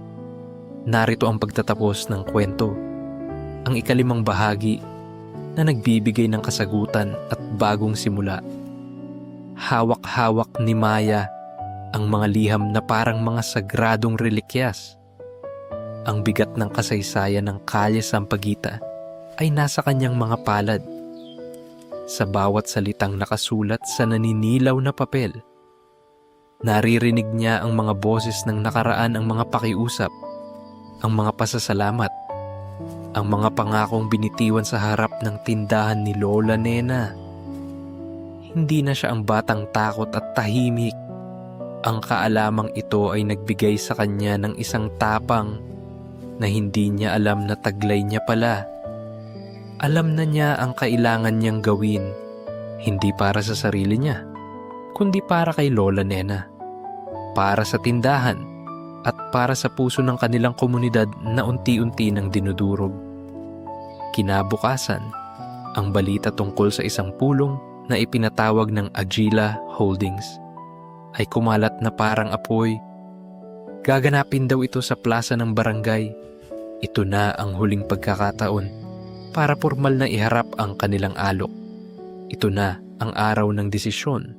narito ang pagtatapos ng kwento. Ang ikalimang bahagi na nagbibigay ng kasagutan at bagong simula. Hawak-hawak ni Maya ang mga liham na parang mga sagradong relikyas. Ang bigat ng kasaysayan ng Kalye Sampaguita ay nasa kanyang mga palad. Sa bawat salitang nakasulat sa naninilaw na papel, naririnig niya ang mga boses ng nakaraan, ang mga pakiusap, ang mga pasasalamat, ang mga pangakong binitiwan sa harap ng tindahan ni Lola Nena. Hindi na siya ang batang takot at tahimik. Ang kaalamang ito ay nagbigay sa kanya ng isang tapang na hindi niya alam na taglay niya pala. Alam na niya ang kailangan niyang gawin, hindi para sa sarili niya, kundi para kay Lola Nena, para sa tindahan, at para sa puso ng kanilang komunidad na unti-unti nang dinudurog. Kinabukasan, ang balita tungkol sa isang pulong na ipinatawag ng Agila Holdings ay kumalat na parang apoy. Gaganapin daw ito sa plaza ng barangay. Ito na ang huling pagkakataon para formal na iharap ang kanilang alok. Ito na ang araw ng desisyon.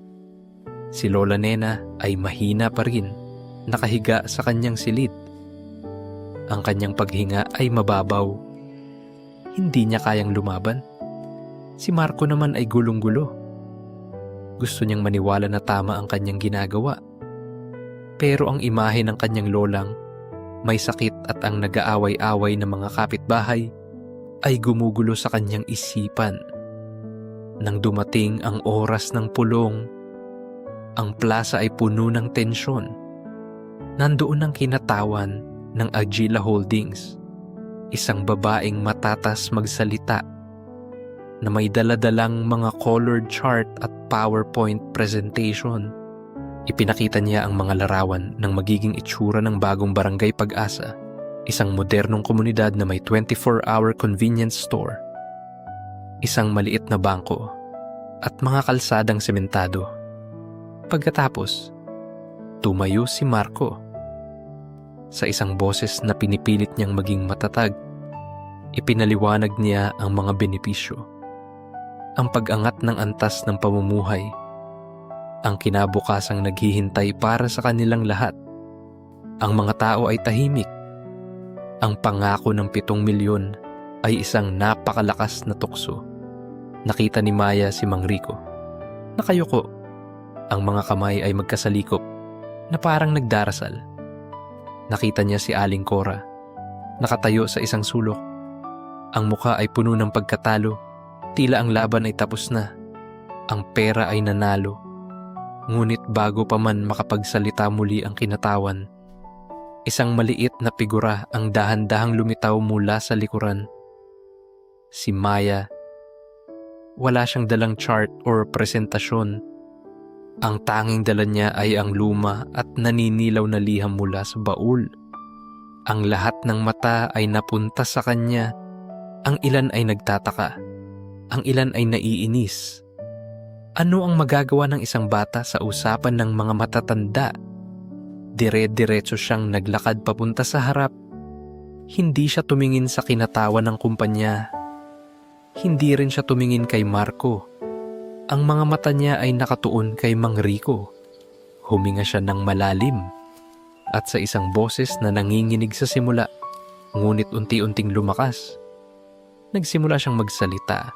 Si Lola Nena ay mahina pa rin, nakahiga sa kanyang silid. Ang kanyang paghinga ay mababaw. Hindi niya kayang lumaban. Si Marco naman ay gulong-gulo. Gusto niyang maniwala na tama ang kanyang ginagawa. Pero ang imahe ng kanyang lolang, may sakit at ang nag-aaway-away ng mga kapitbahay, ay gumugulo sa kanyang isipan. Nang dumating ang oras ng pulong, ang plaza ay puno ng tensyon. Nandoon ang kinatawan ng Agila Holdings, isang babaeng matatas magsalita na may daladalang mga colored chart at PowerPoint presentation. Ipinakita niya ang mga larawan ng magiging itsura ng bagong Barangay Pag-asa, isang modernong komunidad na may 24-hour convenience store, isang maliit na bangko, at mga kalsadang sementado. Pagkatapos, tumayo si Marco. Sa isang boses na pinipilit niyang maging matatag, ipinaliwanag niya ang mga benepisyo, ang pag-angat ng antas ng pamumuhay, ang kinabukasang naghihintay para sa kanilang lahat. Ang mga tao ay tahimik. Ang pangako ng 7 milyon ay isang napakalakas na tukso. Nakita ni Maya si Mang Rico. Nakayuko. Ang mga kamay ay magkasalikop na parang nagdarasal. Nakita niya si Aling Cora. Nakatayo sa isang sulok. Ang mukha ay puno ng pagkatalo. Tila ang laban ay tapos na. Ang pera ay nanalo. Ngunit bago pa man makapagsalita muli ang kinatawan, isang maliit na figura ang dahan-dahang lumitaw mula sa likuran. Si Maya. Wala siyang dalang chart or presentasyon. Ang tanging dala niya ay ang luma at naninilaw na liham mula sa baul. Ang lahat ng mata ay napunta sa kanya. Ang ilan ay nagtataka. Ang ilan ay naiinis. Ano ang magagawa ng isang bata sa usapan ng mga matatanda? Dire-diretso siyang naglakad papunta sa harap. Hindi siya tumingin sa kinatawan ng kumpanya. Hindi rin siya tumingin kay Marco. Ang mga mata niya ay nakatuon kay Mang Rico. Huminga siya ng malalim. At sa isang boses na nanginginig sa simula, ngunit unti-unting lumakas, nagsimula siyang magsalita.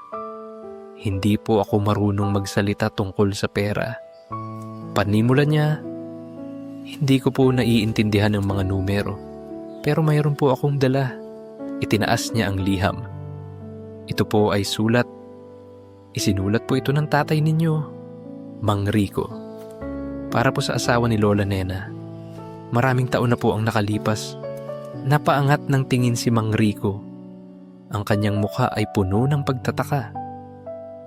Hindi po ako marunong magsalita tungkol sa pera. Panimula niya, hindi ko po naiintindihan ang mga numero. Pero mayroon po akong dala. Itinaas niya ang liham. Ito po ay sulat. Isinulat po ito ng tatay ninyo, Mang Rico. Para po sa asawa ni Lola Nena. Maraming taon na po ang nakalipas. Napaangat ng tingin si Mang Rico. Ang kanyang mukha ay puno ng pagtataka.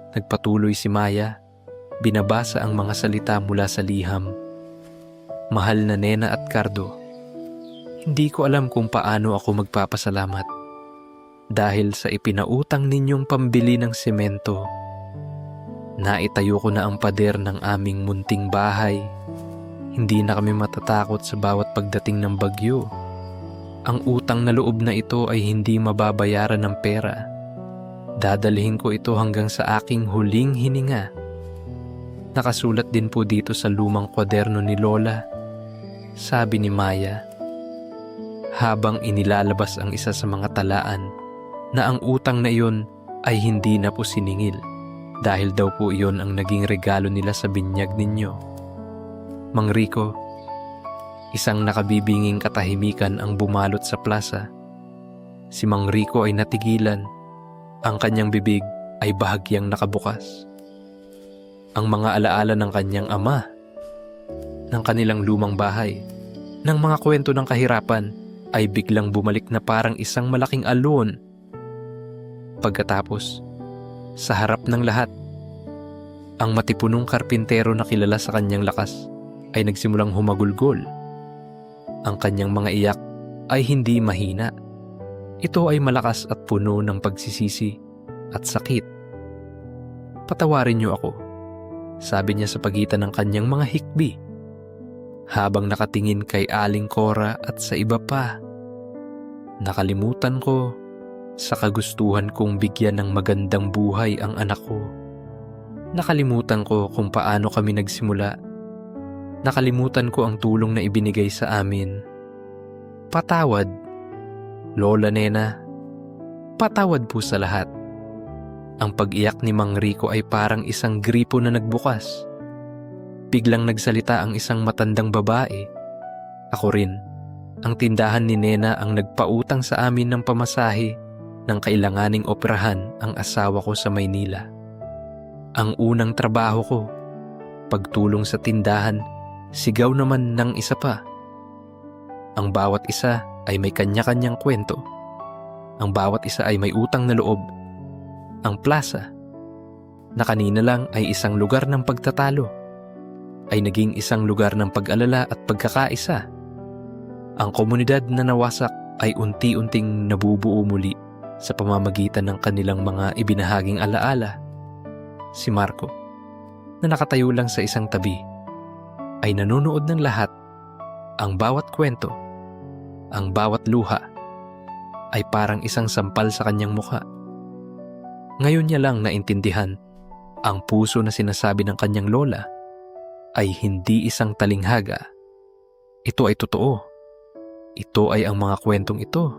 Nagpatuloy si Maya. Binabasa ang mga salita mula sa liham. Mahal na Nena at Cardo, hindi ko alam kung paano ako magpapasalamat dahil sa ipinautang ninyong pambili ng semento. Naitayo ko na ang pader ng aming munting bahay. Hindi na kami matatakot sa bawat pagdating ng bagyo. Ang utang na loob na ito ay hindi mababayaran ng pera. Dadalhin ko ito hanggang sa aking huling hininga. Nakasulat din po dito sa lumang kwaderno ni Lola. Sabi ni Maya, habang inilalabas ang isa sa mga talaan, na ang utang na iyon ay hindi na po siningil dahil daw po iyon ang naging regalo nila sa binyag ninyo. Mang Rico, isang nakabibinging katahimikan ang bumalot sa plaza. Si Mang Rico ay natigilan. Ang kanyang bibig ay bahagyang nakabukas. Ang mga alaala ng kanyang ama, ng kanilang lumang bahay, ng mga kwento ng kahirapan ay biglang bumalik na parang isang malaking alon. Pagkatapos, sa harap ng lahat, ang matipunong karpintero na kilala sa kanyang lakas ay nagsimulang humagulgol. Ang kanyang mga iyak ay hindi mahina. Ito ay malakas at puno ng pagsisisi at sakit. "Patawarin niyo ako," sabi niya sa pagitan ng kanyang mga hikbi, habang nakatingin kay Aling Cora at sa iba pa. Nakalimutan ko sa kagustuhan kong bigyan ng magandang buhay ang anak ko. Nakalimutan ko kung paano kami nagsimula. Nakalimutan ko ang tulong na ibinigay sa amin. Patawad, Lola Nena. Patawad po sa lahat. Ang pag-iyak ni Mang Rico ay parang isang gripo na nagbukas. Biglang nagsalita ang isang matandang babae. Ako rin. Ang tindahan ni Nena ang nagpautang sa amin ng pamasahe nang kailanganing operahan ang asawa ko sa Maynila. Ang unang trabaho ko, pagtulong sa tindahan, sigaw naman ng isa pa. Ang bawat isa ay may kanya-kanyang kwento. Ang bawat isa ay may utang na loob. Ang plaza, na kanina lang ay isang lugar ng pagtatalo, ay naging isang lugar ng pag-alala at pagkakaisa. Ang komunidad na nawasak ay unti-unting nabubuo muli sa pamamagitan ng kanilang mga ibinahaging alaala. Si Marco, na nakatayo lang sa isang tabi, ay nanonood ng lahat. Ang bawat kwento, ang bawat luha, ay parang isang sampal sa kanyang mukha. Ngayon niya lang naintindihan, ang puso na sinasabi ng kanyang lola ay hindi isang talinghaga. Ito ay totoo. Ito ay ang mga kwentong ito.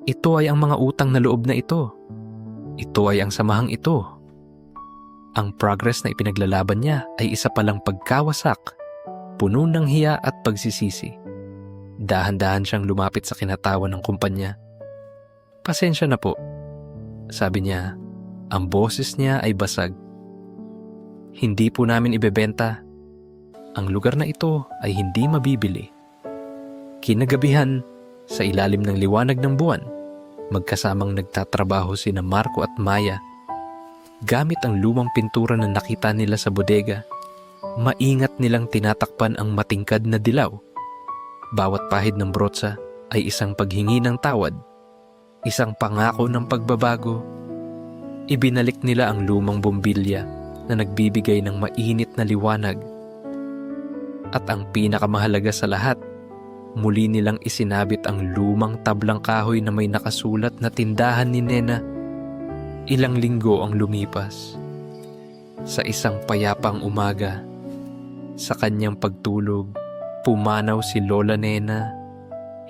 Ito ay ang mga utang na loob na ito. Ito ay ang samahang ito. Ang progress na ipinaglalaban niya ay isa palang pagkawasak, puno ng hiya at pagsisisi. Dahan-dahan siyang lumapit sa kinatawan ng kumpanya. "Pasensya na po," sabi niya. Ang boses niya ay basag. "Hindi po namin ibebenta. Ang lugar na ito ay hindi mabibili." Kinagabihan, sa ilalim ng liwanag ng buwan, magkasamang nagtatrabaho sina Marco at Maya. Gamit ang lumang pintura na nakita nila sa bodega, maingat nilang tinatakpan ang matingkad na dilaw. Bawat pahid ng brotsa ay isang paghingi ng tawad, isang pangako ng pagbabago. Ibinalik nila ang lumang bombilya na nagbibigay ng mainit na liwanag. At ang pinakamahalaga sa lahat, muli nilang isinabit ang lumang tablang kahoy na may nakasulat na tindahan ni Nena. Ilang linggo ang lumipas. Sa isang payapang umaga, sa kanyang pagtulog, pumanaw si Lola Nena.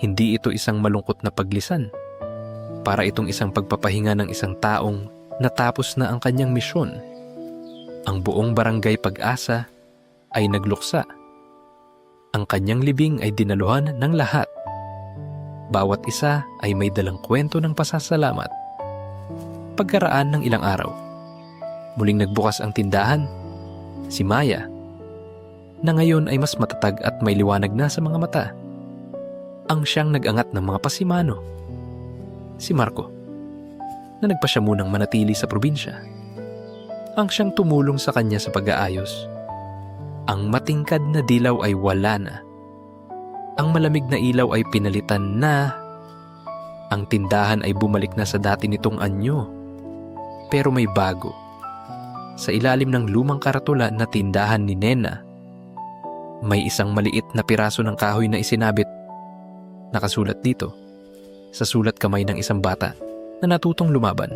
Hindi ito isang malungkot na paglisan. Para itong isang pagpapahinga ng isang taong natapos na ang kanyang misyon. Ang buong barangay Pag-asa ay nagluksa. Ang kanyang libing ay dinaluhan ng lahat. Bawat isa ay may dalang kwento ng pasasalamat. Pagkaraan ng ilang araw, muling nagbukas ang tindahan. Si Maya, na ngayon ay mas matatag at may liwanag na sa mga mata, ang siyang nag-angat ng mga pasimano. Si Marco, na nagpa siya munang manatili sa probinsya, ang siyang tumulong sa kanya sa pag-aayos. Ang matingkad na dilaw ay wala na. Ang malamig na ilaw ay pinalitan na. Ang tindahan ay bumalik na sa dati nitong anyo. Pero may bago. Sa ilalim ng lumang karatula na tindahan ni Nena, may isang maliit na piraso ng kahoy na isinabit. Nakasulat dito, sa sulat kamay ng isang bata na natutong lumaban.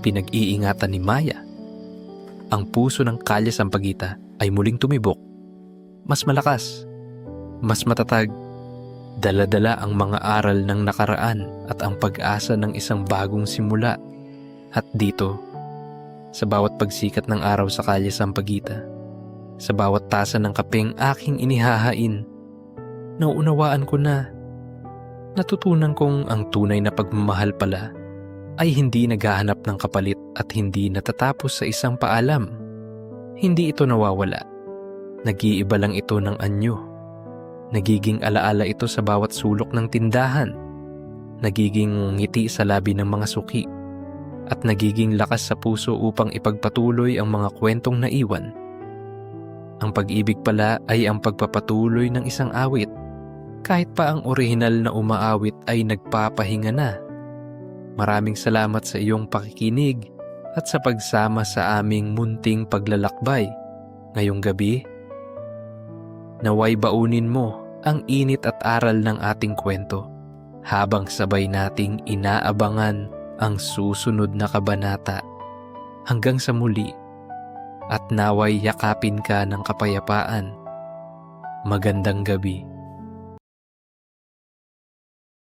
Pinag-iingatan ni Maya. Ang puso ng Kalye Sampaguita ay muling tumibok. Mas malakas, mas matatag. Dala-dala ang mga aral ng nakaraan at ang pag-asa ng isang bagong simula. At dito, sa bawat pagsikat ng araw sa Kalye Sampaguita, sa bawat tasa ng kapeng aking inihahain, nauunawaan ko na, natutunan kong ang tunay na pagmamahal pala ay hindi naghahanap ng kapalit at hindi natatapos sa isang paalam. Hindi ito nawawala. Nag-iiba lang ito ng anyo. Nagiging alaala ito sa bawat sulok ng tindahan. Nagiging ngiti sa labi ng mga suki. At nagiging lakas sa puso upang ipagpatuloy ang mga kwentong naiwan. Ang pag-ibig pala ay ang pagpapatuloy ng isang awit. Kahit pa ang orihinal na umaawit ay nagpapahinga na. Maraming salamat sa iyong pakikinig at sa pagsama sa aming munting paglalakbay ngayong gabi. Naway baunin mo ang init at aral ng ating kwento habang sabay nating inaabangan ang susunod na kabanata. Hanggang sa muli, at naway yakapin ka ng kapayapaan. Magandang gabi.